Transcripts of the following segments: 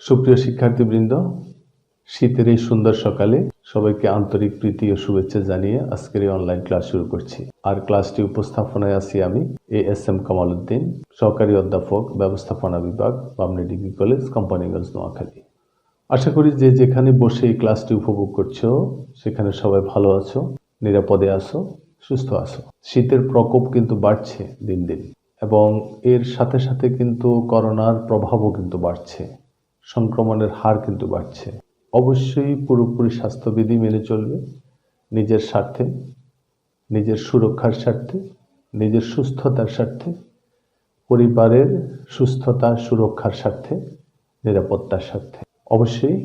সুপ্রিয় শিক্ষার্থীবৃন্দ, শীতের এই সুন্দর সকালে সবাইকে আন্তরিক প্রীতি ও শুভেচ্ছা জানিয়ে আজকের এই অনলাইন ক্লাস শুরু করছি। আর ক্লাসটি উপস্থাপনায় আছি আমি এএসএম কামাল উদ্দিন, সহকারী অধ্যাপক, ব্যবস্থাপনা বিভাগ, বামনী ডিগ্রি কলেজ, কোম্পানিগঞ্জ, নোয়াখালী। আশা করি যে যেখানে বসে এই ক্লাসটি উপভোগ করছো সেখানে সবাই ভালো আছো, নিরাপদে আছো, সুস্থ আছো। শীতের প্রকোপ কিন্তু বাড়ছে দিন দিন, এবং এর সাথে সাথে কিন্তু করোনার প্রভাবও কিন্তু বাড়ছে, সংক্রমণের হার কিন্তু বাড়ছে। অবশ্যই পুরোপুরি স্বাস্থ্যবিধি মেনে চলবে, নিজের স্বার্থে, নিজের সুরক্ষার স্বার্থে, নিজের সুস্থতার স্বার্থে, পরিবারের সুস্থতা সুরক্ষার স্বার্থে, নিরাপত্তার স্বার্থে অবশ্যই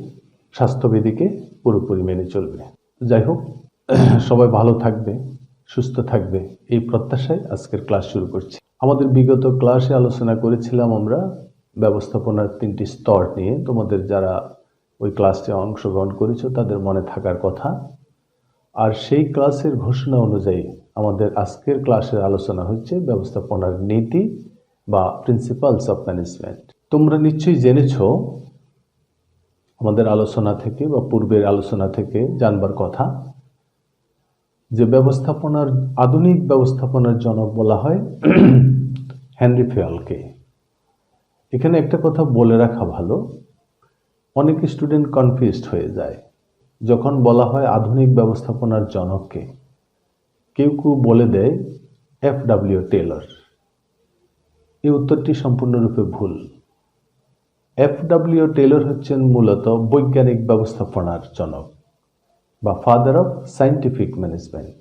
স্বাস্থ্যবিধিকে পুরোপুরি মেনে চলবে। যাই হোক, সবাই ভালো থাকবে, সুস্থ থাকবে, এই প্রত্যাশায় আজকের ক্লাস শুরু করছি। আমাদের বিগত ক্লাসে আলোচনা করেছিলাম আমরা ব্যবস্থাপনার 3টি স্তর নিয়ে। তোমাদের যারা ওই ক্লাসে অংশগ্রহণ করেছো তাদের মনে থাকার কথা। আর সেই ক্লাসের ঘোষণা অনুযায়ী আমাদের আজকের ক্লাসের আলোচনা হচ্ছে ব্যবস্থাপনার নীতি বা প্রিন্সিপালস অফ ম্যানেজমেন্ট। তোমরা নিশ্চয়ই জেনেছো আমাদের আলোচনা থেকে বা পূর্বের আলোচনা থেকে জানবার কথা যে আধুনিক ব্যবস্থাপনার জনক বলা হয় হেনরি ফেয়ালকে। এখানে একটা কথা বলে রাখা ভালো, অনেক স্টুডেন্ট কনফিউজড হয়ে যায় যখন বলা হয় আধুনিক ব্যবস্থাপনার জনককে। কেউ কেউ বলে দেয় FW টেলর। এই উত্তরটি সম্পূর্ণরূপে ভুল। FW টেলর হচ্ছেন মূলত বৈজ্ঞানিক ব্যবস্থাপনার জনক বা ফাদার অফ সায়েন্টিফিক ম্যানেজমেন্ট।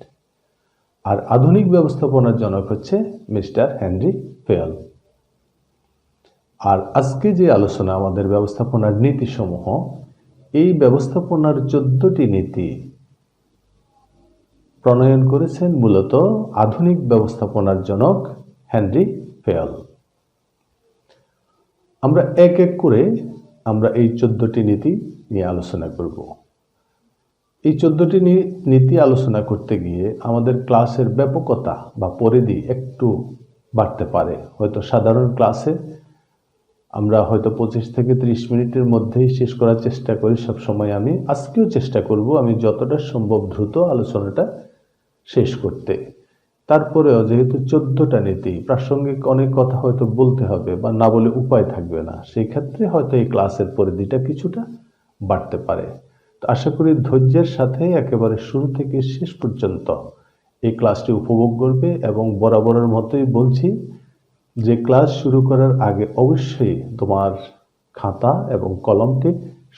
আর আধুনিক ব্যবস্থাপনার জনক হচ্ছে মিস্টার হেনরি ফেয়াল। আর আজকে যে আলোচনা আমাদের ব্যবস্থাপনার নীতিসমূহ, এই ব্যবস্থাপনার 14টি নীতি প্রণয়ন করেছেন মূলত আধুনিক ব্যবস্থাপনার জনক হেনরি ফেয়াল। আমরা এক এক করে এই 14টি নীতি নিয়ে আলোচনা করব। এই 14টি নীতি আলোচনা করতে গিয়ে আমাদের ক্লাসের ব্যাপকতা বা পরিধি একটু বাড়তে পারে। হয়তো সাধারণ ক্লাসে আমরা হয়তো 25 থেকে 30 মিনিটের মধ্যেই শেষ করার চেষ্টা করি সবসময়। আজকেও চেষ্টা করব আমি যতটা সম্ভব দ্রুত আলোচনাটা শেষ করতে। তারপরেও যেহেতু 14টা নীতি, প্রাসঙ্গিক অনেক কথা হয়তো বলতে হবে বা না বলে উপায় থাকবে না, সেই ক্ষেত্রে হয়তো এই ক্লাসের পরিধিটা কিছুটা বাড়তে পারে। তো আশা করি ধৈর্যের সাথে একেবারে শুরু থেকে শেষ পর্যন্ত এই ক্লাসটি উপভোগ করবে। এবং বরাবরের মতোই বলছি যে ক্লাস শুরু করার আগে অবশ্যই তোমার খাতা এবং কলমটি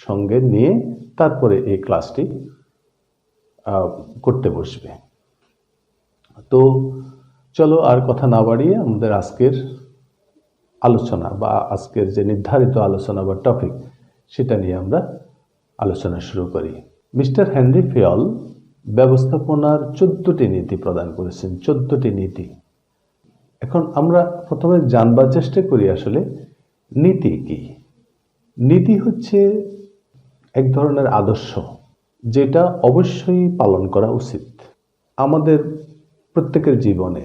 সঙ্গে নিয়ে তারপরে এই ক্লাসটি করতে বসবে। তো চলো আর কথা না বাড়িয়ে আমাদের আজকের আলোচনা বা আজকের যে নির্ধারিত আলোচনা বা টপিক সেটা নিয়ে আমরা আলোচনা শুরু করি। মিস্টার হেনরি ফেয়াল ব্যবস্থাপনার 14টি নীতি প্রদান করেছেন। 14টি নীতি। এখন আমরা প্রথমে জানবার চেষ্টা করি আসলে নীতি কি। নীতি হচ্ছে এক ধরনের আদর্শ যেটা অবশ্যই পালন করা উচিত। আমাদের প্রত্যেকের জীবনে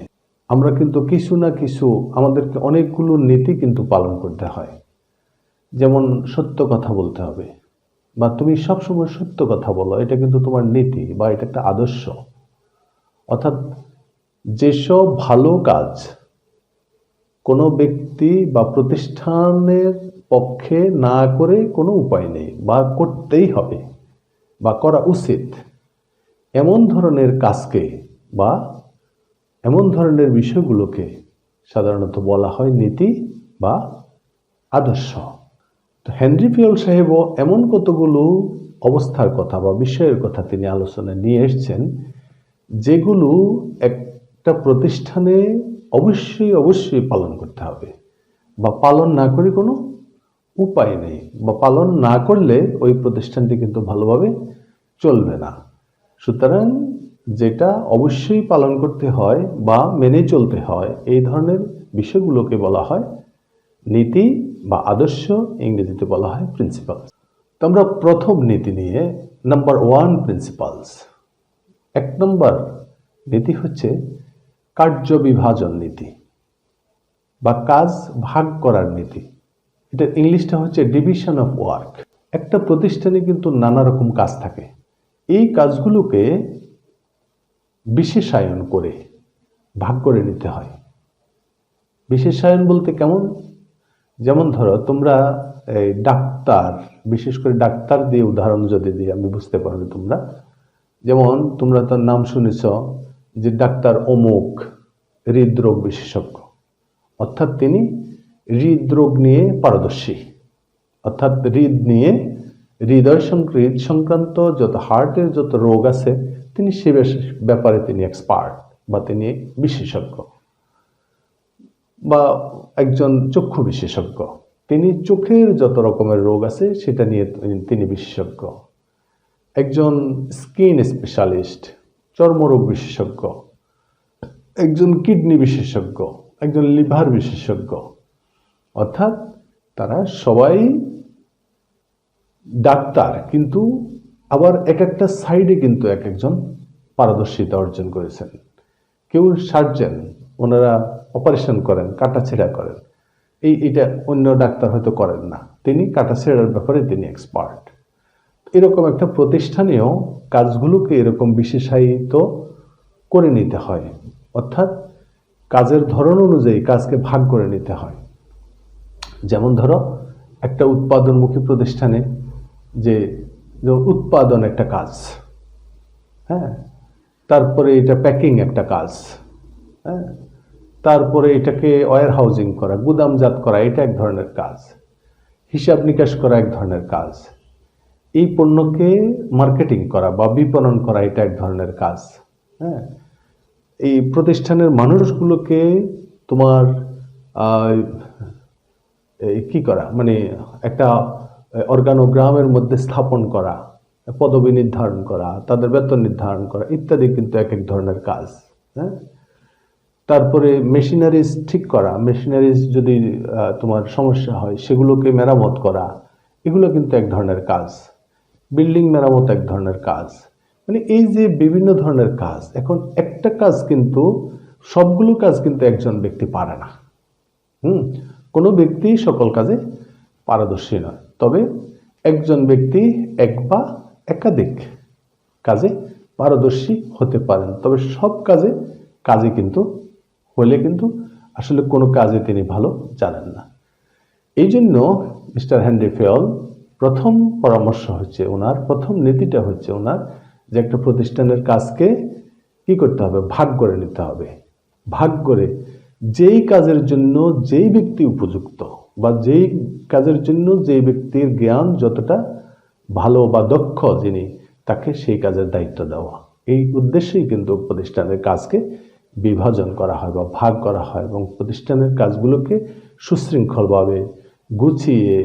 আমরা কিন্তু কিছু না কিছু, আমাদেরকে অনেকগুলো নীতি কিন্তু পালন করতে হয়। যেমন সত্য কথা বলতে হবে, বা তুমি সবসময় সত্য কথা বলো, এটা কিন্তু তোমার নীতি বা এটা একটা আদর্শ। অর্থাৎ যেসব ভালো কাজ কোনো ব্যক্তি বা প্রতিষ্ঠানের পক্ষে না করে কোনো উপায় নেই বা করতেই হবে বা করা উচিত, এমন ধরনের কাজকে বা এমন ধরনের বিষয়গুলোকে সাধারণত বলা হয় নীতি বা আদর্শ। তো হেনরি ফেয়াল সাহেবও এমন কতগুলো অবস্থার কথা বা বিষয়ের কথা তিনি আলোচনায় নিয়ে এসেছেন যেগুলো একটা প্রতিষ্ঠানে অবশ্যই পালন করতে হবে, বা পালন না করে কোনো উপায় নেই, বা পালন না করলে ওই প্রতিষ্ঠানটি কিন্তু ভালোভাবে চলবে না। সুতরাং যেটা অবশ্যই পালন করতে হয় বা মেনে চলতে হয়, এই ধরনের বিষয়গুলোকে বলা হয় নীতি বা আদর্শ, ইংরেজিতে বলা হয় প্রিন্সিপালস। তো আমরা প্রথম নীতি নিয়ে নাম্বার 1 প্রিন্সিপালস। 1 নম্বর নীতি হচ্ছে কার্য বিভাজন নীতি বা কাজ ভাগ করার নীতি। এটার ইংলিশটা হচ্ছে ডিভিশন অফ ওয়ার্ক। একটা প্রতিষ্ঠানে কিন্তু নানা রকম কাজ থাকে, এই কাজগুলোকে বিশেষায়ন করে ভাগ করে নিতে হয়। বিশেষায়ন বলতে কেমন? যেমন ধরো তোমরা এই ডাক্তার, বিশেষ করে ডাক্তার দিয়ে উদাহরণ যদি দিই আমি বুঝতে পারবে তোমরা। যেমন তোমরা তার নাম শুনেছ যে ডাক্তার অমুক হৃদরোগ বিশেষজ্ঞ, অর্থাৎ তিনি হৃদরোগ নিয়ে পারদর্শী, অর্থাৎ হৃদয় সংক্রান্ত যত হার্টের যত রোগ আছে তিনি সে ব্যাপারে তিনি এক্সপার্ট বা তিনি বিশেষজ্ঞ। বা একজন চক্ষু বিশেষজ্ঞ, তিনি চোখের যত রকমের রোগ আছে সেটা নিয়ে তিনি বিশেষজ্ঞ। একজন স্কিন স্পেশালিস্ট, চর্মরোগ বিশেষজ্ঞ। একজন কিডনি বিশেষজ্ঞ, একজন লিভার বিশেষজ্ঞ। অর্থাৎ তারা সবাই ডাক্তার, কিন্তু আবার এক একটা সাইডে কিন্তু এক একজন পারদর্শিতা অর্জন করেছেন। কেউ সার্জন, ওনারা অপারেশন করেন, কাটাছেঁড়া করেন, এটা অন্য ডাক্তার হয়তো করেন না, তিনি কাটাছেঁড়ার ব্যাপারে তিনি এক্সপার্ট। এরকম একটা প্রতিষ্ঠানেও কাজগুলোকে এরকম বিশেষায়িত করে নিতে হয়, অর্থাৎ কাজের ধরন অনুযায়ী কাজকে ভাগ করে নিতে হয়। যেমন ধরো একটা উৎপাদনমুখী প্রতিষ্ঠানে যে উৎপাদন একটা কাজ, হ্যাঁ, তারপরে এটা প্যাকিং একটা কাজ, হ্যাঁ, তারপরে এটাকে ওয়্যার হাউজিং করা, গুদামজাত করা, এটা এক ধরনের কাজ। হিসাব নিকাশ করা এক ধরনের কাজ। এই পণ্যকে মার্কেটিং করা বা বিপণন করা, এটা এক ধরনের কাজ। হ্যাঁ, এই প্রতিষ্ঠানের মানুষগুলোকে তোমার কি করা, মানে একটা অর্গানোগ্রামের মধ্যে স্থাপন করা, পদবি নির্ধারণ করা, তাদের বেতন নির্ধারণ করা ইত্যাদি কিন্তু এক এক ধরনের কাজ। হ্যাঁ, তারপরে মেশিনারিজ ঠিক করা, মেশিনারিজ যদি তোমার সমস্যা হয় সেগুলোকে মেরামত করা, এগুলো কিন্তু এক ধরনের কাজ। বিল্ডিং মেরামত এক ধরনের কাজ। মানে এই যে বিভিন্ন ধরনের কাজ, এখন একটা কাজ কিন্তু সবগুলো কাজ কিন্তু একজন ব্যক্তি পারে না। কোনো ব্যক্তি সকল কাজে পারদর্শী নয়, তবে একজন ব্যক্তি এক বা একাধিক কাজে পারদর্শী হতে পারেন, তবে সব কাজে কিন্তু হলে কিন্তু আসলে কোনো কাজে তিনি ভালো জানেন না। এই জন্য মিস্টার হেনরি ফেয়ল প্রথম পরামর্শ হচ্ছে ওনার, প্রথম নীতিটা হচ্ছে ওনার যে একটা প্রতিষ্ঠানের কাজকে কি করতে হবে, ভাগ করে নিতে হবে। ভাগ করে যেই কাজের জন্য যেই ব্যক্তি উপযুক্ত বা যেই কাজের জন্য যেই ব্যক্তির জ্ঞান যতটা ভালো বা দক্ষ যিনি, তাকে সেই কাজের দায়িত্ব দেওয়া। এই উদ্দেশ্যেই কিন্তু প্রতিষ্ঠানের কাজকে বিভাজন করা হয় বা ভাগ করা হয়, এবং প্রতিষ্ঠানের কাজগুলোকে সুশৃঙ্খলভাবে গুছিয়ে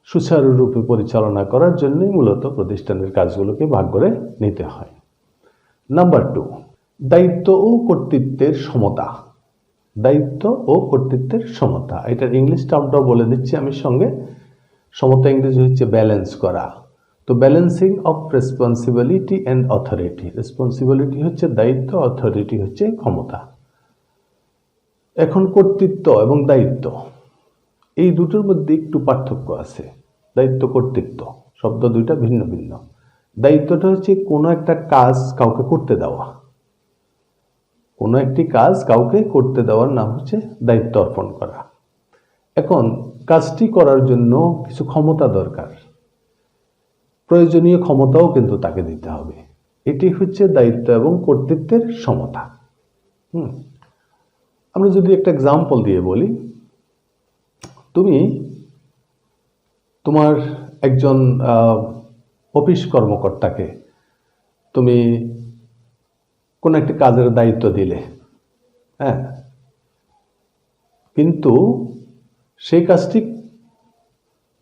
সুচারুরূপে পরিচালনা করার জন্যই মূলত প্রতিষ্ঠানের কাজগুলোকে ভাগ করে নিতে হয়। নাম্বার 2, দায়িত্ব ও কর্তৃত্বের সমতা। দায়িত্ব ও কর্তৃত্বের সমতা, এটার ইংলিশ টার্মটাও বলে দিচ্ছি আমি সঙ্গে। সমতা ইংরেজি হচ্ছে ব্যালেন্স করা। তো balancing of responsibility and authority. Responsibility হচ্ছে দায়িত্ব, অথরিটি হচ্ছে ক্ষমতা। এখন কর্তৃত্ব এবং দায়িত্ব, এই দুটোর মধ্যে একটু পার্থক্য আছে। দায়িত্ব কর্তৃত্ব শব্দ দুইটা ভিন্ন ভিন্ন। দায়িত্বটা হচ্ছে কোনো একটা কাজ কাউকে করতে দেওয়া, কোনো একটি কাজ কাউকে করতে দেওয়ার নাম হচ্ছে দায়িত্ব অর্পণ করা। এখন কাজটি করার জন্য কিছু ক্ষমতা দরকার, প্রয়োজনীয় ক্ষমতাও কিন্তু তাকে দিতে হবে। এটি হচ্ছে দায়িত্ব এবং কর্তৃত্বের সমতা। আমরা যদি একটা এক্সাম্পল দিয়ে বলি, তুমি তোমার একজন অফিস কর্মকর্তাকে তুমি কোন একটি কাজের দায়িত্ব দিলে, হ্যাঁ, কিন্তু সেই কাজটি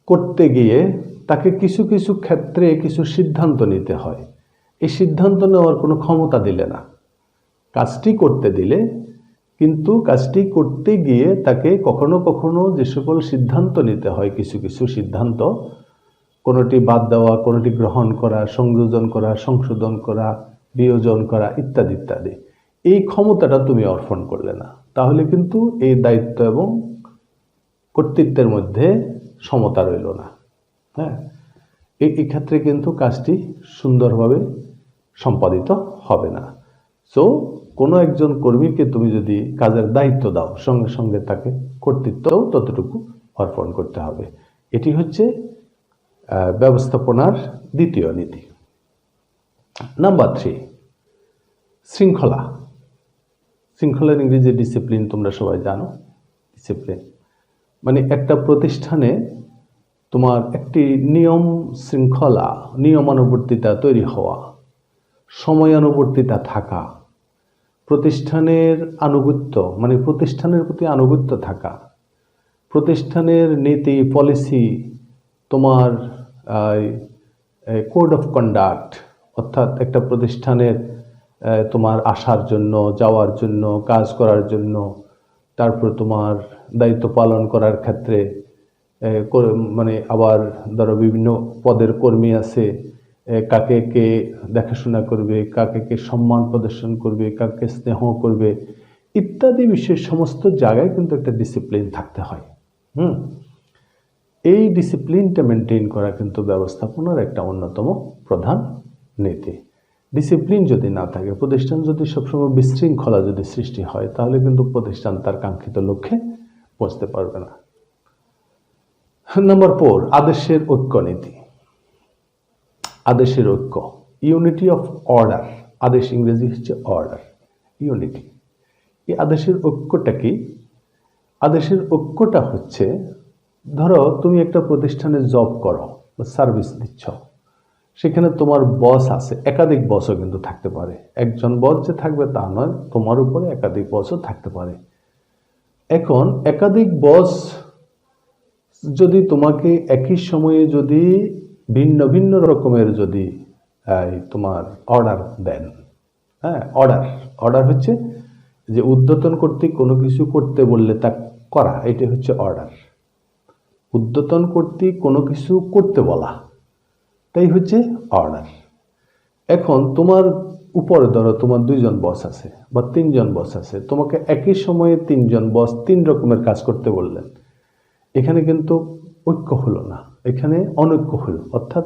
করতে গিয়ে তাকে কিছু কিছু ক্ষেত্রে কিছু সিদ্ধান্ত নিতে হয়। এই সিদ্ধান্ত নেওয়ার কোনো ক্ষমতা দিলে না, কাজটি করতে দিলে, কিন্তু কাজটি করতে গিয়ে তাকে কখনো কখনো যে সকল সিদ্ধান্ত নিতে হয়, কিছু কিছু সিদ্ধান্ত, কোনোটি বাদ দেওয়া, কোনোটি গ্রহণ করা, সংযোজন করা, সংশোধন করা, বিয়োজন করা ইত্যাদি ইত্যাদি, এই ক্ষমতাটা তুমি অর্পণ করলে না, তাহলে কিন্তু এই দায়িত্ব এবং কর্তৃত্বের মধ্যে সমতা রইল না। হ্যাঁ, এই ক্ষেত্রে কিন্তু কাজটি সুন্দরভাবে সম্পাদিত হবে না। সো কোনো একজন কর্মীকে তুমি যদি কাজের দায়িত্ব দাও, সঙ্গে সঙ্গে তাকে কর্তৃত্বও ততটুকু অর্পণ করতে হবে। এটি হচ্ছে ব্যবস্থাপনার দ্বিতীয় নীতি। নাম্বার 3, শৃঙ্খলা। শৃঙ্খলার ইংরেজি ডিসিপ্লিন, তোমরা সবাই জানো। ডিসিপ্লিন মানে একটা প্রতিষ্ঠানে তোমার একটি নিয়ম শৃঙ্খলা, নিয়মানুবর্তিতা তৈরি হওয়া, সময়ানুবর্তিতা থাকা, প্রতিষ্ঠানের আনুগত্য মানে প্রতিষ্ঠানের প্রতি আনুগত্য থাকা, প্রতিষ্ঠানের নীতি পলিসি, তোমার কোড অফ কন্ডাক্ট, অর্থাৎ একটা প্রতিষ্ঠানের তোমার আসার জন্য, যাওয়ার জন্য, কাজ করার জন্য, তারপর তোমার দায়িত্ব পালন করার ক্ষেত্রে মানে আবার ধরো বিভিন্ন পদের কর্মী আছে, কাকে কে দেখাশোনা করবে, কাকে কে সম্মান প্রদর্শন করবে, কাকে স্নেহ করবে ইত্যাদি বিষয়ের সমস্ত জায়গায় কিন্তু একটা ডিসিপ্লিন থাকতে হয়। এই ডিসিপ্লিনটা মেনটেন করা কিন্তু ব্যবস্থাপনার একটা অন্যতম প্রধান নীতি। ডিসিপ্লিন যদি না থাকে, প্রতিষ্ঠান যদি সবসময় বিশৃঙ্খলা যদি সৃষ্টি হয়, তাহলে কিন্তু প্রতিষ্ঠান তার কাঙ্ক্ষিত লক্ষ্যে পৌঁছতে পারবে না। নাম্বার 4, আদেশের ঐক্য নীতি। আদেশের ঐক্য, ইউনিটি অফ অর্ডার। আদেশ ইংরেজি হচ্ছে অর্ডার, ইউনিটি। এই আদেশের ঐক্যটা কি? আদেশের ঐক্যটা হচ্ছে, ধরো তুমি একটা প্রতিষ্ঠানে জব করো বা সার্ভিস দিচ্ছ, সেখানে তোমার বস আছে, একাধিক বসও কিন্তু থাকতে পারে। একজন বস যে থাকবে তা নয়, তোমার উপরে একাধিক বসও থাকতে পারে। এখন একাধিক বস যদি তোমাকে একই সময়ে যদি ভিন্ন ভিন্ন রকমের যদি তোমার অর্ডার দেন, হ্যাঁ, অর্ডার হচ্ছে যে ঊর্ধ্বতন কর্তৃক কোনো কিছু করতে বললে তা করা, এটা হচ্ছে অর্ডার। ঊর্ধ্বতন কর্তৃক কোনো কিছু করতে বলা, তাই হচ্ছে অর্ডার। এখন তোমার উপরে ধরো তোমার 2 জন বস আছে বা 3 জন বস আছে, তোমাকে একই সময়ে 3 জন বস 3 রকমের কাজ করতে বললেন। এখানে কিন্তু ঐক্য হলো না, এখানে অনৈক্য হলো। অর্থাৎ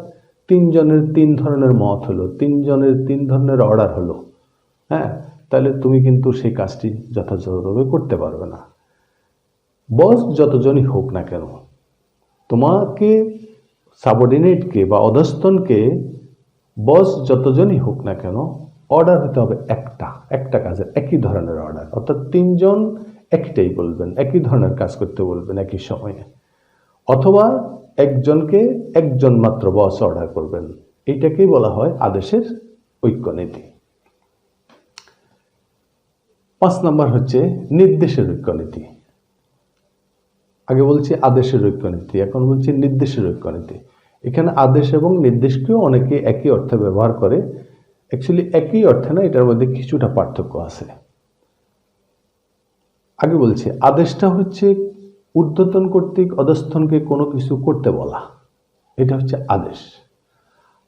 3 জনের 3 ধরনের মত হলো, 3 জনের 3 ধরনের অর্ডার হলো। হ্যাঁ, তাহলে তুমি কিন্তু সেই কাজটি যথাযথভাবে করতে পারবে না। বস যতজনই হোক না কেন, তোমাকে সাবঅর্ডিনেটকে বা অধস্তনকে বস যতজনই হোক না কেন, অর্ডার হতে হবে একটা কাজের, একই ধরনের অর্ডার। অর্থাৎ 3 জন একটাই বলবেন, একই ধরনের কাজ করতে বলবেন একই সময়ে, অথবা একজনকে একজন মাত্র বস অর্ডার করবেন। এইটাকেই বলা হয় আদেশের ঐক্য নীতি। 5 নম্বর হচ্ছে নির্দেশের ঐক্য নীতি। আগে বলছি আদেশের ঐক্য নীতি, এখন বলছি নির্দেশের ঐক্য নীতি। এখানে আদেশ এবং নির্দেশকেও অনেকে একই অর্থে ব্যবহার করে। অ্যাকচুয়ালি একই অর্থে না, এটার মধ্যে কিছুটা পার্থক্য আছে। আগে বলছি আদেশটা হচ্ছে ঊর্ধ্বতন কর্তৃক অধস্তনকে কোনো কিছু করতে বলা, এটা হচ্ছে আদেশ।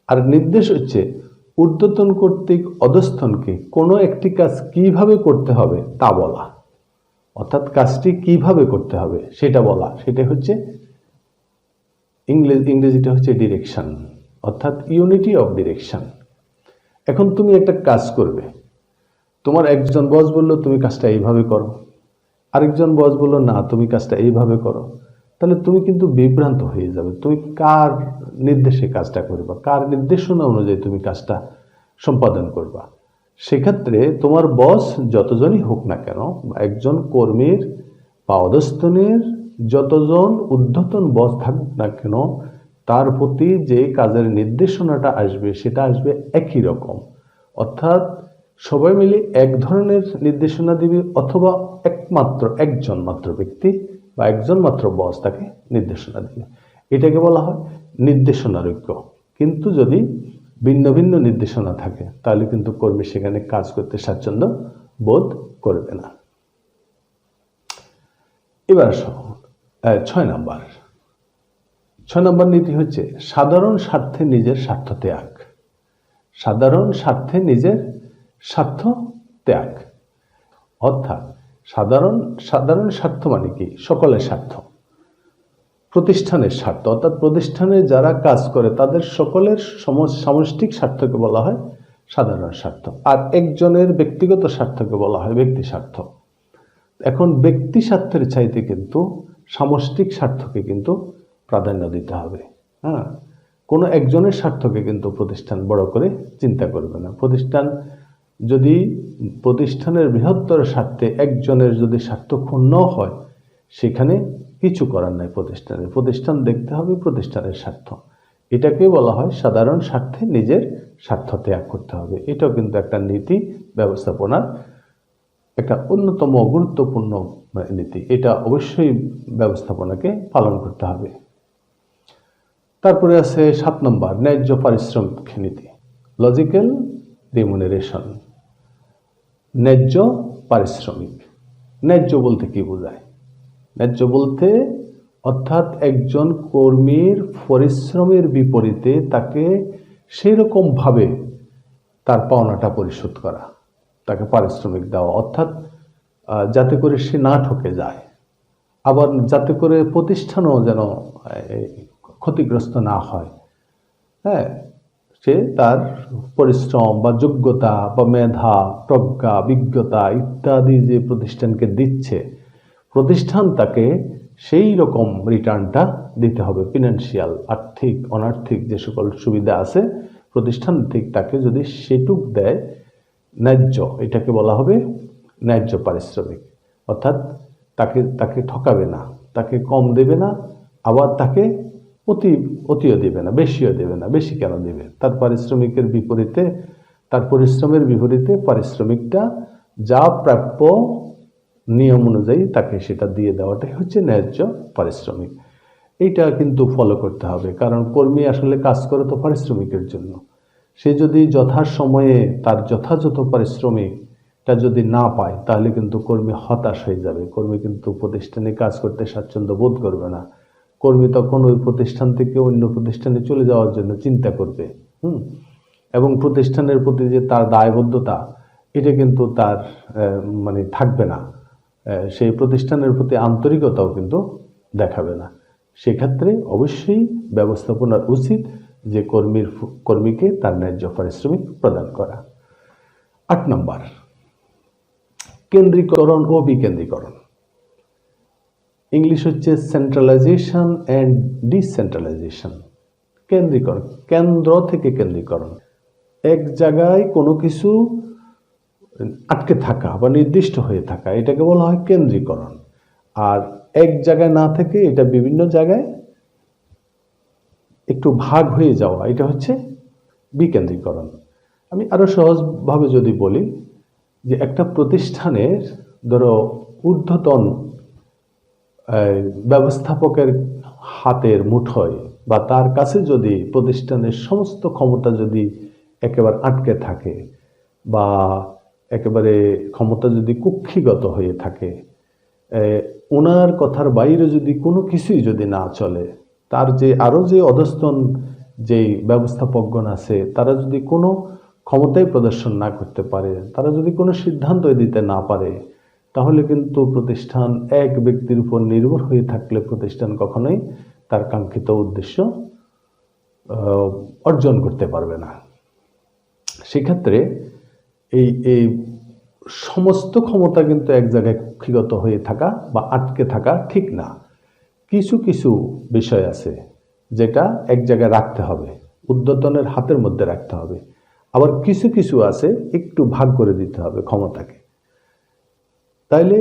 আর নির্দেশ হচ্ছে ঊর্ধ্বতন কর্তৃক অধস্তনকে কোনো একটি কাজ কিভাবে করতে হবে তা বলা, অর্থাৎ কাজটি কিভাবে করতে হবে সেটা বলা। সেটা হচ্ছে ইংরেজিটা হচ্ছে ডিরেকশন, অর্থাৎ ইউনিটি অফ ডিরেকশন। এখন তুমি একটা কাজ করবে, তোমার একজন বস বললো তুমি কাজটা এইভাবে করো, আরেকজন বস বললো না তুমি কাজটা এইভাবে করো, তাহলে তুমি কিন্তু বিভ্রান্ত হয়ে যাবে। তুমি কার নির্দেশে কাজটা করবা, কার নির্দেশনা অনুযায়ী তুমি কাজটা সম্পাদন করবা। সেক্ষেত্রে তোমার বস যতজনই হোক না কেন, একজন কর্মীর বা অধস্তনের যতজন ঊর্ধ্বতন বস থাকুক না কেন, তার প্রতি যে কাজের নির্দেশনাটা আসবে সেটা আসবে একই রকম। অর্থাৎ সবাই মিলে এক ধরনের নির্দেশনা দিবে, অথবা একজন মাত্র ব্যক্তি বা একজন মাত্র বস তাকে নির্দেশনা দিবে। এটাকে বলা হয় নির্দেশনার ঐক্য। কিন্তু যদি ভিন্ন ভিন্ন নির্দেশনা থাকে, তাহলে কিন্তু কর্মী সেখানে কাজ করতে স্বাচ্ছন্দ্য বোধ করবে না। এবার 6 নম্বর নীতি হচ্ছে সাধারণ স্বার্থে নিজের স্বার্থ ত্যাগ। সাধারণ স্বার্থে নিজের স্বার্থ ত্যাগ, অর্থাৎ সাধারণ স্বার্থ মানে কি? সকলের স্বার্থ। প্রতিষ্ঠানের স্বার্থ, অর্থাৎ প্রতিষ্ঠানে যারা কাজ করে তাদের সকলের সামষ্টিক স্বার্থকে বলা হয় সাধারণ স্বার্থ, আর একজনের ব্যক্তিগত স্বার্থকে বলা হয় ব্যক্তি স্বার্থ। এখন ব্যক্তি স্বার্থের চাইতে কিন্তু সামষ্টিক স্বার্থকে কিন্তু প্রাধান্য দিতে হবে। হ্যাঁ, কোনো একজনের স্বার্থকে কিন্তু প্রতিষ্ঠান বড় করে চিন্তা করবে না। যদি প্রতিষ্ঠানের বৃহত্তর স্বার্থে একজনের যদি স্বার্থ ক্ষুণ্ণ হয়, সেখানে কিছু করার নাই। প্রতিষ্ঠান দেখতে হবে প্রতিষ্ঠানের স্বার্থ। এটাকে বলা হয় সাধারণ স্বার্থে নিজের স্বার্থ ত্যাগ করতে হবে। এটাও কিন্তু একটা নীতি ব্যবস্থাপনার একটা অন্যতম গুরুত্বপূর্ণ নীতি। এটা অবশ্যই ব্যবস্থাপনাকে পালন করতে হবে। তারপরে আছে 7 নম্বর, ন্যায্য পারিশ্রমিক নীতি, লজিক্যাল রিমুনারেশন। ন্যায্য পারিশ্রমিক, ন্যায্য বলতে কি বোঝায়? ন্যায্য বলতে অর্থাৎ একজন কর্মীর পরিশ্রমের বিপরীতে তাকে সেই রকম ভাবে তার পাওনাটা পরিশোধ করা, তাকে পারিশ্রমিক দেওয়া, অর্থাৎ যাতে করে সে না ঠকে যায়, আবার যাতে করে প্রতিষ্ঠানও যেন ক্ষতিগ্রস্ত না হয়। হ্যাঁ, সে তার পরিশ্রম বা যোগ্যতা বা মেধা, প্রজ্ঞা, বিজ্ঞতা ইত্যাদি যে প্রতিষ্ঠানকে দিচ্ছে, প্রতিষ্ঠান তাকে সেই রকম রিটার্নটা দিতে হবে। ফিনান্সিয়াল, আর্থিক, অনার্থিক যে সকল সুবিধা আছে প্রতিষ্ঠান ঠিক তাকে যদি সেটুক দেয় ন্যায্য, এটাকে বলা হবে ন্যায্য পারিশ্রমিক। অর্থাৎ তাকে ঠকাবে না, তাকে কম দেবে না, আবার তাকে অতিও দেবে না, বেশিও দেবে না। বেশি কেন দেবে? তার পারিশ্রমিকের বিপরীতে, তার পরিশ্রমের বিপরীতে পারিশ্রমিকটা যা প্রাপ্য নিয়ম অনুযায়ী তাকে সেটা দিয়ে দেওয়াটাই হচ্ছে ন্যায্য পারিশ্রমিক। এইটা কিন্তু ফলো করতে হবে, কারণ কর্মী আসলে কাজ করে তো পারিশ্রমিকের জন্য। সে যদি যথাসময়ে তার যথাযথ পারিশ্রমিকটা যদি না পায়, তাহলে কিন্তু কর্মী হতাশ হয়ে যাবে। কর্মী কিন্তু প্রতিষ্ঠানে কাজ করতে স্বাচ্ছন্দ্য বোধ করবে না। কর্মী তখন ওই প্রতিষ্ঠান থেকে অন্য প্রতিষ্ঠানে চলে যাওয়ার জন্য চিন্তা করবে। এবং প্রতিষ্ঠানের প্রতি যে তার দায়বদ্ধতা, এটা কিন্তু তার থাকবে না। সেই প্রতিষ্ঠানের প্রতি আন্তরিকতাও কিন্তু দেখাবে না। সেক্ষেত্রে অবশ্যই ব্যবস্থাপনার উচিত যে কর্মীকে তার ন্যায্য পারিশ্রমিক প্রদান করা। 8 নম্বর, কেন্দ্রীকরণ ও বিকেন্দ্রীকরণ। ইংলিশ হচ্ছে সেন্ট্রালাইজেশন অ্যান্ড ডিসেন্ট্রালাইজেশন। কেন্দ্রীকরণ, কেন্দ্র থেকে কেন্দ্রীকরণ। এক জায়গায় কোনো কিছু আটকে থাকা বা নির্দিষ্ট হয়ে থাকা, এটাকে বলা হয় কেন্দ্রীকরণ। আর এক জায়গায় না থেকে এটা বিভিন্ন জায়গায় একটু ভাগ হয়ে যাওয়া, এটা হচ্ছে বিকেন্দ্রীকরণ। আমি আরো সহজভাবে যদি বলি যে একটা প্রতিষ্ঠানের ধরো ঊর্ধ্বতন ব্যবস্থাপকের হাতের মুঠোয় বা তার কাছে যদি প্রতিষ্ঠানের সমস্ত ক্ষমতা যদি একেবারে আটকে থাকে বা একেবারে ক্ষমতা যদি কুক্ষিগত হয়ে থাকে, ওনার কথার বাইরে যদি কোনো কিছুই যদি না চলে, তার যে আরো যে অধস্তন যেই ব্যবস্থাপকগণ আছে তারা যদি কোনো ক্ষমতাই প্রদর্শন না করতে পারে, তারা যদি কোনো সিদ্ধান্ত দিতে না পারে, তাহলে কিন্তু প্রতিষ্ঠান এক ব্যক্তির উপর নির্ভর হয়ে থাকলে প্রতিষ্ঠান কখনোই তার কাঙ্ক্ষিত উদ্দেশ্য অর্জন করতে পারবে না। সেক্ষেত্রে এই সমস্ত ক্ষমতা কিন্তু এক জায়গায় কুক্ষিগত হয়ে থাকা বা আটকে থাকা ঠিক না। কিছু কিছু বিষয় আছে যেটা এক জায়গায় রাখতে হবে, ঊর্ধ্বতনের হাতের মধ্যে রাখতে হবে। আবার কিছু কিছু আছে একটু ভাগ করে দিতে হবে ক্ষমতাকে। তাইলে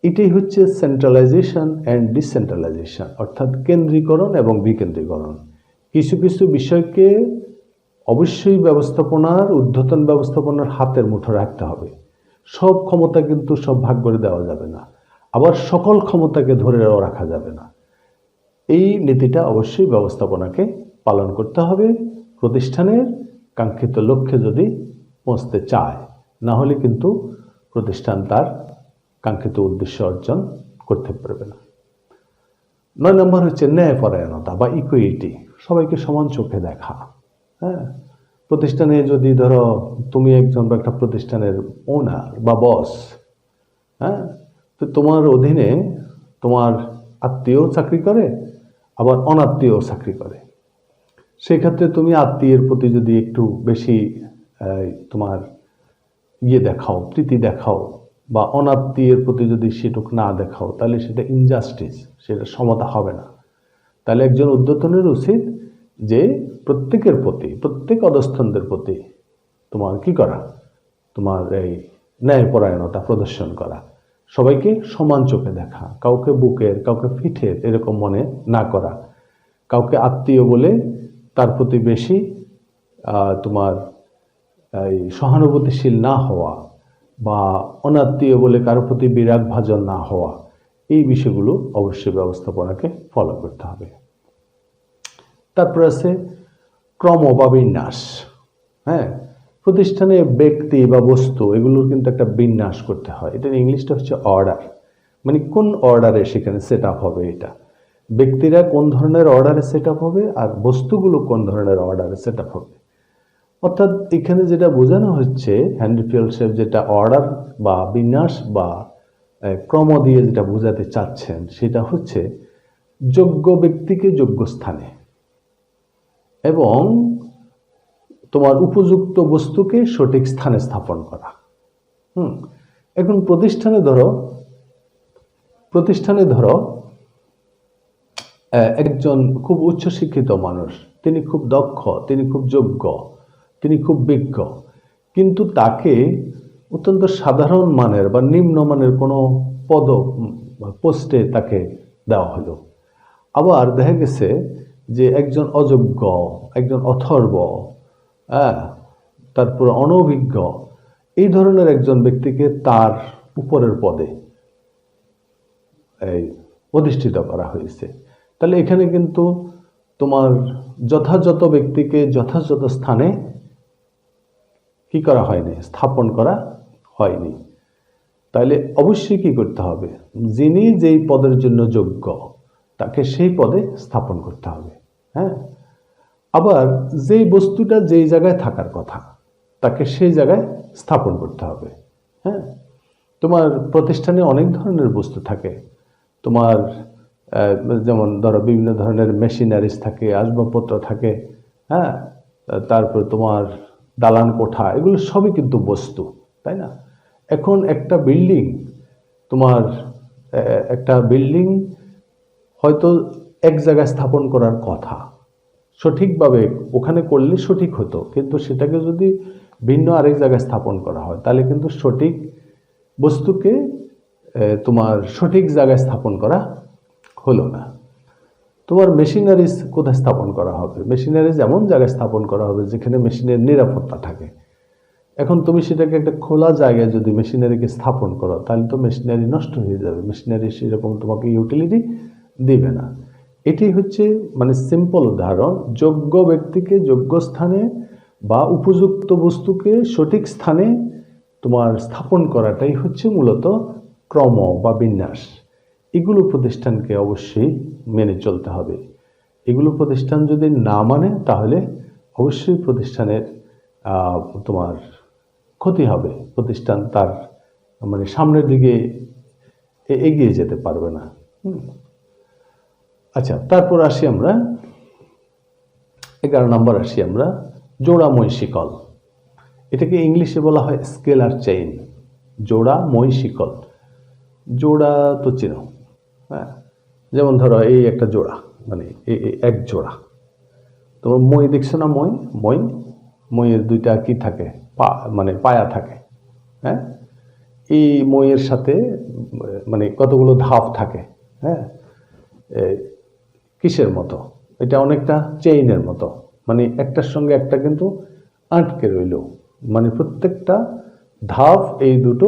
এটাই হচ্ছে সেন্ট্রালাইজেশন অ্যান্ড ডিসেন্ট্রালাইজেশন, অর্থাৎ কেন্দ্রীকরণ এবং বিকেন্দ্রীকরণ। কিছু কিছু বিষয়কে অবশ্যই ব্যবস্থাপনার ঊর্ধ্বতন ব্যবস্থাপনার হাতের মুঠো রাখতে হবে। সব ক্ষমতা কিন্তু সব ভাগ করে দেওয়া যাবে না, আবার সকল ক্ষমতাকে ধরেও রাখা যাবে না। এই নীতিটা অবশ্যই ব্যবস্থাপনাকে পালন করতে হবে প্রতিষ্ঠানের কাঙ্ক্ষিত লক্ষ্যে যদি পৌঁছতে চায়, না হলে কিন্তু প্রতিষ্ঠান তার কাঙ্ক্ষিত উদ্দেশ্য অর্জন করতে পারবে না। 9 নম্বর হচ্ছে ন্যায়পরায়ণতা বা ইকুইটি, সবাইকে সমান চোখে দেখা। হ্যাঁ, প্রতিষ্ঠানে যদি ধরো তুমি একটা প্রতিষ্ঠানের ওনার বা বস, হ্যাঁ, তো তোমার অধীনে তোমার আত্মীয় চাকরি করে, আবার অনাত্মীয় চাকরি করে। সেই ক্ষেত্রে তুমি আত্মীয়ের প্রতি যদি একটু বেশি তোমার দেখাও, প্রীতি দেখাও, বা অনাত্মীয়ের প্রতি যদি সেটুক না দেখাও, তাহলে সেটা ইনজাস্টিস, সেটা সমতা হবে না। তাহলে একজন ঊর্ধ্বতনের উচিত যে প্রত্যেকের প্রতি, প্রত্যেক অধস্তনদের প্রতি তোমার কি করা, তোমার এই ন্যায়পরায়ণতা প্রদর্শন করা, সবাইকে সমান চোখে দেখা, কাউকে বুকের, কাউকে পিঠের এরকম মনে না করা, কাউকে আত্মীয় বলে তার প্রতি বেশি তোমার এই সহানুভূতিশীল না হওয়া, বা অনাত্মীয় বলে কারোর প্রতি বিরাগ ভাজন না হওয়া, এই বিষয়গুলো অবশ্যই ব্যবস্থাপনাকে ফলো করতে হবে। তারপর আছে ক্রম বা বিন্যাস। হ্যাঁ, প্রতিষ্ঠানে ব্যক্তি বা বস্তু এগুলোর কিন্তু একটা বিন্যাস করতে হয়। এটার ইংলিশটা হচ্ছে অর্ডার, মানে কোন অর্ডারে সেখানে সেট আপ হবে। এটা ব্যক্তিরা কোন ধরনের অর্ডারে সেট আপ হবে, আর বস্তুগুলো কোন ধরনের অর্ডারে সেট আপ হবে। অর্থাৎ এখানে যেটা বোঝানো হচ্ছে হেনরি ফেলডশেফ যেটা অর্ডার বা বিন্যাস বা ক্রম দিয়ে যেটা বোঝাতে চাচ্ছেন, সেটা হচ্ছে যোগ্য ব্যক্তিকে যোগ্য স্থানে এবং তোমার উপযুক্ত বস্তুকে সঠিক স্থানে স্থাপন করা। এখন প্রতিষ্ঠানে ধরো একজন খুব উচ্চশিক্ষিত মানুষ, তিনি খুব দক্ষ, তিনি খুব যোগ্য, তিনি খুব বিজ্ঞ, কিন্তু তাকে অত্যন্ত সাধারণ মানের বা নিম্নমানের কোনো পোস্টে তাকে দেওয়া হলো। আবার দেখা গেছে যে একজন অযোগ্য, একজন অথর্ব, তারপর অনভিজ্ঞ, এই ধরনের একজন ব্যক্তিকে তার উপরের পদে অধিষ্ঠিত করা হয়েছে। তাহলে এখানে কিন্তু তোমার যথাযথ ব্যক্তিকে যথাযথ স্থানে কি করা হয়নি, স্থাপন করা হয়নি। তাহলে অবশ্যই কি করতে হবে, যিনি যেই পদের জন্য যোগ্য তাকে সেই পদে স্থাপন করতে হবে। হ্যাঁ, আবার যেই বস্তুটা যেই জায়গায় থাকার কথা তাকে সেই জায়গায় স্থাপন করতে হবে। হ্যাঁ, তোমার প্রতিষ্ঠানে অনেক ধরনের বস্তু থাকে, তোমার যেমন ধরো বিভিন্ন ধরনের মেশিনারিজ থাকে, আসবাবপত্র থাকে, হ্যাঁ, তারপর তোমার দালান কোঠা, এগুলো সবই কিন্তু বস্তু, তাই না? এখন একটা বিল্ডিং হয়তো এক জায়গায় স্থাপন করার কথা, সঠিকভাবে ওখানে করলে সঠিক হতো, কিন্তু সেটাকে যদি ভিন্ন আরেক জায়গায় স্থাপন করা হয় তাহলে কিন্তু সঠিক বস্তুকে তোমার সঠিক জায়গায় স্থাপন করা হলো না। তোমার মেশিনারিজ কোথায় স্থাপন করা হবে? মেশিনারিজ এমন জায়গায় স্থাপন করা হবে যেখানে মেশিনের নিরাপত্তা থাকে। এখন তুমি সেটাকে একটা খোলা জায়গায় যদি মেশিনারিকে স্থাপন করো তাহলে তো মেশিনারি নষ্ট হয়ে যাবে, মেশিনারি সেরকম তোমাকে ইউটিলিটি দিবে না। এটি হচ্ছে মানে সিম্পল উদাহরণ, যোগ্য ব্যক্তিকে যোগ্য স্থানে বা উপযুক্ত বস্তুকে সঠিক স্থানে তোমার স্থাপন করাটাই হচ্ছে মূলত ক্রম বা বিন্যাস। এগুলো প্রতিষ্ঠানকে অবশ্যই মেনে চলতে হবে। এগুলো প্রতিষ্ঠান যদি না মানে তাহলে অবশ্যই প্রতিষ্ঠানের তোমার ক্ষতি হবে, প্রতিষ্ঠান তার মানে সামনের দিকে এগিয়ে যেতে পারবে না। আচ্ছা, তারপর আসি আমরা 11 নম্বর আসি আমরা জোড়াময় শিকল। এটাকে ইংলিশে বলা হয় স্কেলার চেইন। জোড়াময় শিকল, জোড়া তো চিনো, হ্যাঁ, যেমন ধরো এই একটা জোড়া, মানে এক জোড়া, তোমার মই দেখছো না, মইয়ের দুইটা কি থাকে, মানে পায়া থাকে। হ্যাঁ, এই মইয়ের সাথে মানে কতগুলো ধাপ থাকে। হ্যাঁ, কিসের মতো, এটা অনেকটা চেইনের মতো, মানে একটার সঙ্গে একটা কিন্তু আটকে রইল, মানে প্রত্যেকটা ধাপ এই দুটো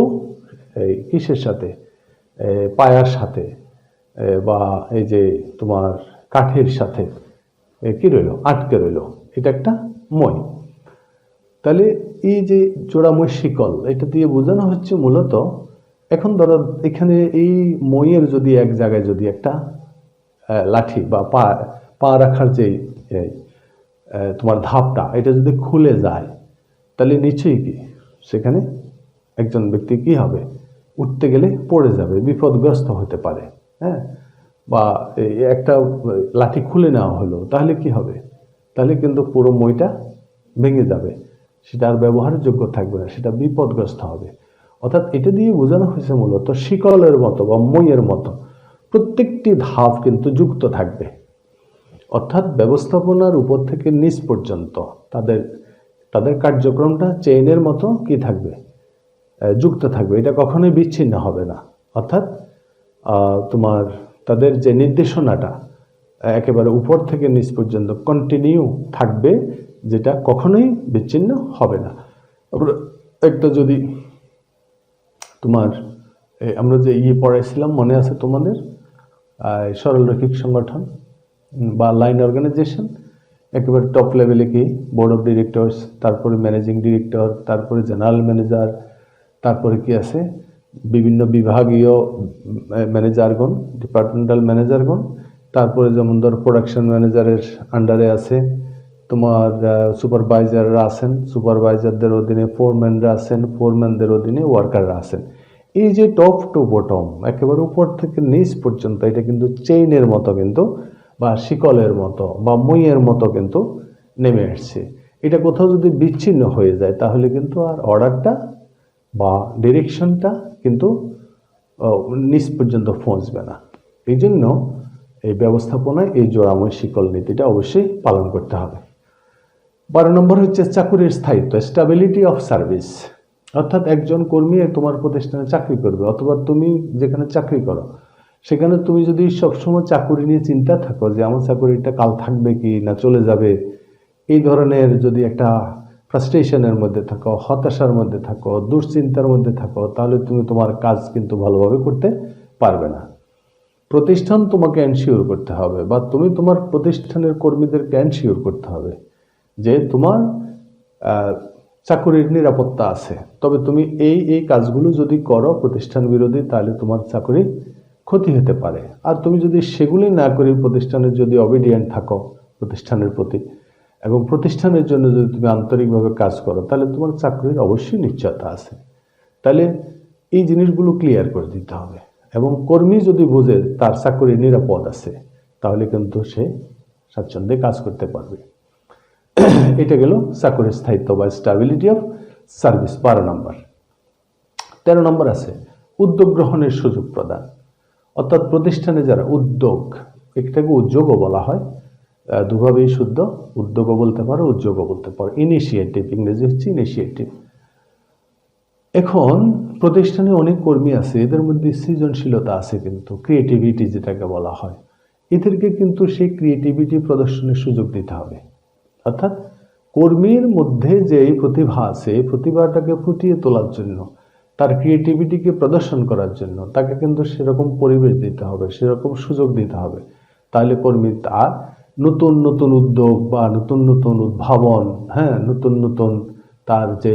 এই কিসের সাথে, পায়ার সাথে বা এই যে তোমার কাঠের সাথে কি রইল, আটকে রইল, এটা একটা মই। তাহলে এই যে জোড়াময় শিকল, এটা দিয়ে বোঝানো হচ্ছে মূলত, এখন ধরো এখানে এই মইয়ের যদি এক জায়গায় যদি একটা লাঠি বা পা রাখার যে তোমার ধাপটা, এটা যদি খুলে যায় তাহলে নিশ্চয়ই কি সেখানে একজন ব্যক্তি কি হবে, উঠতে গেলে পড়ে যাবে, বিপদগ্রস্ত হতে পারে। হ্যাঁ, বা একটা লাঠি খুলে নেওয়া হলো, তাহলে কি হবে? তাহলে কিন্তু পুরো মইটা ভেঙে যাবে, সেটা আর ব্যবহারের যোগ্য থাকবে না, সেটা বিপদগ্রস্ত হবে। অর্থাৎ এটা দিয়ে বোঝানো হয়েছে মূলত শিকলের মতো বা মইয়ের মতো প্রত্যেকটি ধাপ কিন্তু যুক্ত থাকবে। অর্থাৎ ব্যবস্থাপনার উপর থেকে নিচ পর্যন্ত তাদের তাদের কার্যক্রমটা চেইনের মতো কি থাকবে, যুক্ত থাকবে। এটা কখনোই বিচ্ছিন্ন হবে না। অর্থাৎ তোমার তাদের যে নির্দেশনাটা একেবারে উপর থেকে নিচ পর্যন্ত কন্টিনিউ থাকবে, যেটা কখনোই বিচ্ছিন্ন হবে না। একটা যদি তোমার আমরা যে পড়াইছিলাম মনে আছে তোমাদের, সরলরৈখিক সংগঠন বা লাইন অর্গানাইজেশন, একেবারে টপ লেভেলে কি বোর্ড অফ ডিরেক্টরস, তারপরে ম্যানেজিং ডিরেক্টর, তারপরে জেনারেল ম্যানেজার, তারপরে কি আছে বিভিন্ন বিভাগীয় ম্যানেজারগণ, ডিপার্টমেন্টাল ম্যানেজারগণ, তারপরে যেমন ধর প্রোডাকশন ম্যানেজারের আন্ডারে আছে তোমার সুপারভাইজাররা আছেন, সুপারভাইজারদের অধীনে ফোরম্যানরা আছেন, ফোরম্যানদের অধীনে ওয়ার্কাররা আছেন। এই যে টপ টু বটম একেবারে উপর থেকে নিচ পর্যন্ত, এটা কিন্তু চেইনের মতো কিন্তু বা শিকলের মতো বা মইয়ের মতো কিন্তু নেমে আসছে। এটা কোথাও যদি বিচ্ছিন্ন হয়ে যায় তাহলে কিন্তু আর অর্ডারটা বা ডিরেকশনটা কিন্তু নিচ পর্যন্ত পৌঁছবে না। এই জন্য এই ব্যবস্থাপনায় এই জোড়াময় শিকল নীতিটা অবশ্যই পালন করতে হবে। 12 নম্বর হচ্ছে চাকুরির স্থায়িত্ব, স্টেবিলিটি অফ সার্ভিস। অর্থাৎ একজন কর্মী তোমার প্রতিষ্ঠানে চাকরি করবে, অথবা তুমি যেখানে চাকরি করো সেখানে তুমি যদি সবসময় চাকুরি নিয়ে চিন্তা থাকো যে আমার চাকুরিটা কাল থাকবে কি না চলে যাবে, এই ধরনের যদি একটা ফ্রাস্ট্রেশনের মধ্যে থাকো, হতাশার মধ্যে থাকো, দুশ্চিন্তার মধ্যে থাকো, তাহলে তুমি তোমার কাজ কিন্তু ভালোভাবে করতে পারবে না। প্রতিষ্ঠান তোমাকে এনশিওর করতে হবে বা তুমি তোমার প্রতিষ্ঠানের কর্মীদেরকে এনশিওর করতে হবে যে তোমার চাকুরির নিরাপত্তা আছে। তবে তুমি এই কাজগুলো যদি করো প্রতিষ্ঠান বিরোধী, তাহলে তোমার চাকরি ক্ষতি হতে পারে। আর তুমি যদি সেগুলি না করে প্রতিষ্ঠানের যদি অবিডিয়েন্ট থাকো প্রতিষ্ঠানের প্রতি এবং প্রতিষ্ঠানের জন্য যদি তুমি আন্তরিকভাবে কাজ করো, তাহলে তোমার চাকরির অবশ্যই নিশ্চয়তা আছে। তাহলে এই জিনিসগুলো ক্লিয়ার করে দিতে হবে। এবং কর্মী যদি বোঝে তার চাকরি নিরাপদ আছে, তাহলে কিন্তু সে স্বাচ্ছন্দ্যে কাজ করতে পারবে। এটা গেল চাকরির স্থায়িত্ব বা স্টেবিলিটি অফ সার্ভিস 12 নম্বর। 13 নম্বর আছে উদ্যোগ গ্রহণের সুযোগ প্রদান। অর্থাৎ প্রতিষ্ঠানে যারা উদ্যোগ, এটাকে উদ্যোগও বলা হয়, দুভাবেই শুদ্ধ, উদ্যোগও বলতে পারো উদ্যোগও বলতে পারো। ইনিশিয়েটিভ, ইংরেজি হচ্ছে ইনিশিয়েটিভ। এখন প্রতিষ্ঠানে অনেক কর্মী আছে, এদের মধ্যে সৃজনশীলতা আছে, কিন্তু ক্রিয়েটিভিটি যেটাকে বলা হয়, এদেরকে কিন্তু সেই ক্রিয়েটিভিটি প্রদর্শনের সুযোগ দিতে হবে। অর্থাৎ কর্মীর মধ্যে যে এই প্রতিভা আছে, এই প্রতিভাটাকে ফুটিয়ে তোলার জন্য, তার ক্রিয়েটিভিটিকে প্রদর্শন করার জন্য তাকে কিন্তু সেরকম পরিবেশ দিতে হবে, সেরকম সুযোগ দিতে হবে। তাহলে কর্মী তার নতুন নতুন উদ্যোগ বা নতুন নতুন উদ্ভাবন, নতুন নতুন তার যে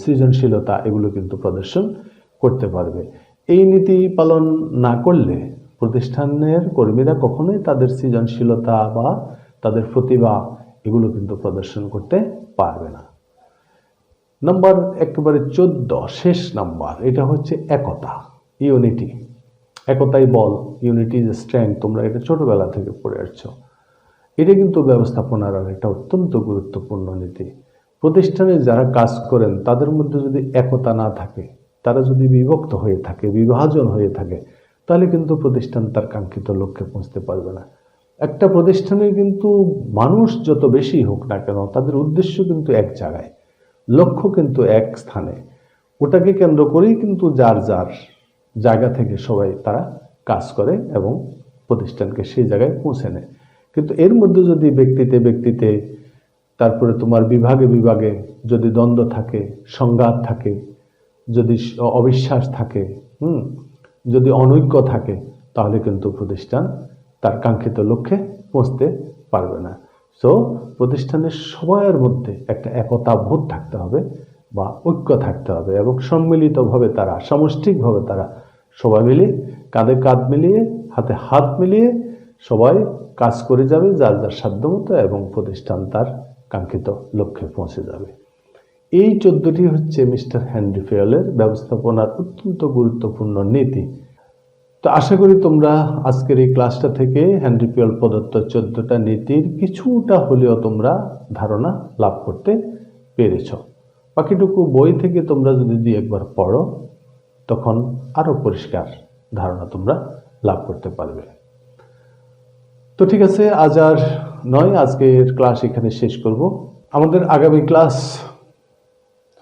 সৃজনশীলতা, এগুলো কিন্তু প্রদর্শন করতে পারবে। এই নীতি পালন না করলে প্রতিষ্ঠানের কর্মীরা কখনোই তাদের সৃজনশীলতা বা তাদের প্রতিভা এগুলো কিন্তু প্রদর্শন করতে পারবে না। নাম্বার একেবারে 14, শেষ নাম্বার, এটা হচ্ছে একতা, ইউনিটি। একতাই বল, ইউনিটি ইজ স্ট্রেংথ। তোমরা এটা ছোটবেলা থেকে পড়ে আসছো। এটা কিন্তু ব্যবস্থাপনার একটা অত্যন্ত গুরুত্বপূর্ণ নীতি। প্রতিষ্ঠানে যারা কাজ করেন তাদের মধ্যে যদি একতা না থাকে, তারা যদি বিভক্ত হয়ে থাকে, বিভাজন হয়ে থাকে, তাহলে কিন্তু প্রতিষ্ঠান তার কাঙ্ক্ষিত লক্ষ্যে পৌঁছতে পারবে না। একটা প্রতিষ্ঠানে কিন্তু মানুষ যত বেশি হোক না কেন, তাদের উদ্দেশ্য কিন্তু এক জায়গায়, লক্ষ্য কিন্তু এক স্থানে। ওটাকে কেন্দ্র করেই কিন্তু যার যার জায়গা থেকে সবাই তারা কাজ করে এবং প্রতিষ্ঠানকে সেই জায়গায় পৌঁছে নেয়। কিন্তু এর মধ্যে যদি ব্যক্তিতে ব্যক্তিতে, তারপরে তোমার বিভাগে বিভাগে যদি দ্বন্দ্ব থাকে, সংঘাত থাকে, যদি অবিশ্বাস থাকে, যদি অনৈক্য থাকে, তাহলে কিন্তু প্রতিষ্ঠান তার কাঙ্ক্ষিত লক্ষ্যে পৌঁছতে পারবে না। সো প্রতিষ্ঠানের সবার মধ্যে একটা একতা বোধ থাকতে হবে বা ঐক্য থাকতে হবে এবং সম্মিলিতভাবে তারা, সামষ্টিকভাবে তারা সবাই মিলে কাঁধে কাঁধ মিলিয়ে, হাতে হাত মিলিয়ে সবাই কাজ করে যাবে যার যার সাধ্যমতো, এবং প্রতিষ্ঠান তার কাঙ্ক্ষিত লক্ষ্যে পৌঁছে যাবে। এই 14টি হচ্ছে মিস্টার হেনরি ফেয়ারের ব্যবস্থাপনার অত্যন্ত গুরুত্বপূর্ণ নীতি। তো আশা করি তোমরা আজকের এই ক্লাসটা থেকে হেনরি পিয়াল প্রদত্ত 14টা নীতির কিছুটা হলেও তোমরা ধারণা লাভ করতে পেরেছ। বাকিটুকু বই থেকে তোমরা যদি 2-1 বার পড়ো তখন আরো পরিষ্কার ধারণা তোমরা লাভ করতে পারবে। তো ঠিক আছে, আজ আর নয়, আজকের ক্লাস এখানে শেষ করব। আমাদের আগামী ক্লাস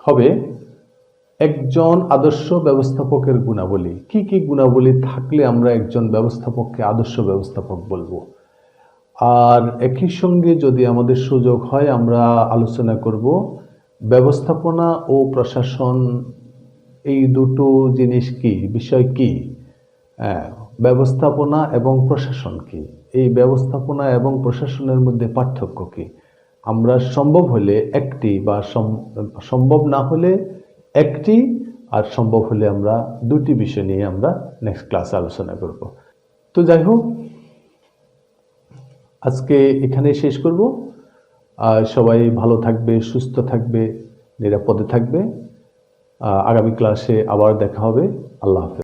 হবে একজন আদর্শ ব্যবস্থাপকের গুণাবলী। কি কি গুণাবলী থাকলে আমরা একজন ব্যবস্থাপককে আদর্শ ব্যবস্থাপক বলবো। আর একই সঙ্গে যদি আমাদের সুযোগ হয় আমরা আলোচনা করব ব্যবস্থাপনা ও প্রশাসন, এই দুটো জিনিস কি, বিষয় কি, ব্যবস্থাপনা এবং প্রশাসন কি, এই ব্যবস্থাপনা এবং প্রশাসনের মধ্যে পার্থক্য কি। আমরা সম্ভব হলে একটি, বা সম্ভব না হলে একটি, আর সম্ভব হলে আমরা দুটি বিষয় নিয়ে আমরা নেক্সট ক্লাসে আলোচনা করব। তো যাই হোক, আজকে এখানেই শেষ করব। সবাই ভালো থাকবে, সুস্থ থাকবে, নিরাপদে থাকবে। আগামী ক্লাসে আবার দেখা হবে। আল্লাহ হাফেজ।